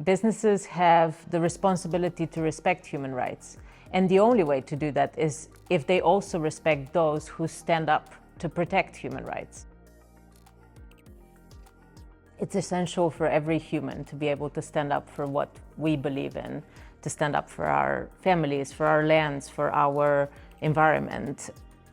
Businesses have the responsibility to respect human rights. And the only way to do that is if they also respect those who stand up to protect human rights. It's essential for every human to be able to stand up for what we believe in, to stand up for our families, for our lands, for our environment.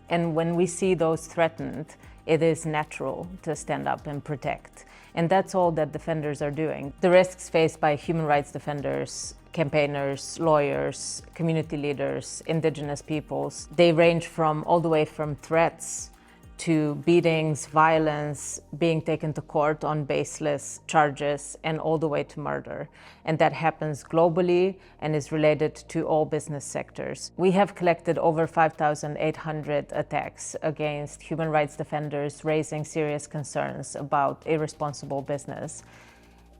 And when we see those threatened, it is natural to stand up and protect. And that's all that defenders are doing. The risks faced by human rights defenders, campaigners, lawyers, community leaders, Indigenous peoples, they range from all the way from threats to beatings, violence, being taken to court on baseless charges, and all the way to murder. And that happens globally and is related to all business sectors. We have collected over 5,800 attacks against human rights defenders raising serious concerns about irresponsible business.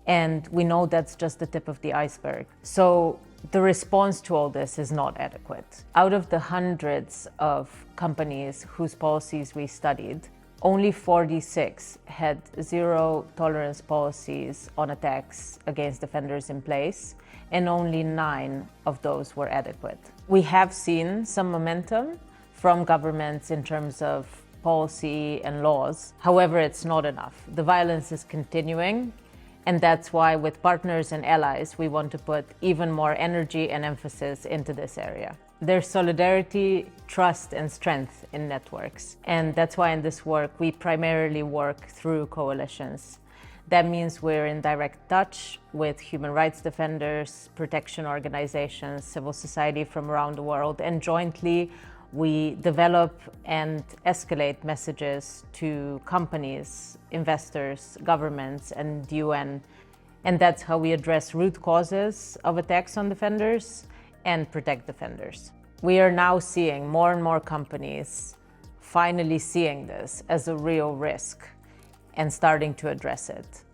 And we know that's just the tip of the iceberg. So the response to all this is not adequate. Out of the hundreds of companies whose policies we studied, only 46 had zero tolerance policies on attacks against defenders in place, and only 9 of those were adequate. We have seen some momentum from governments in terms of policy and laws. However, it's not enough. The violence is continuing. And that's why with partners and allies, we want to put even more energy and emphasis into this area. There's solidarity, trust, and strength in networks. And that's why in this work, we primarily work through coalitions. That means we're in direct touch with human rights defenders, protection organizations, civil society from around the world, and jointly we develop and escalate messages to companies, investors, governments, and UN. And that's how we address root causes of attacks on defenders and protect defenders. We are now seeing more and more companies finally seeing this as a real risk and starting to address it.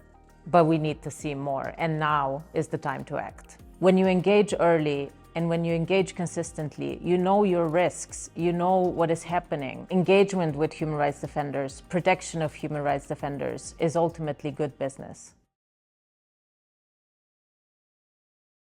But we need to see more, and now is the time to act. When you engage early, and when you engage consistently, you know your risks, you know what is happening. Engagement with human rights defenders, protection of human rights defenders is ultimately good business.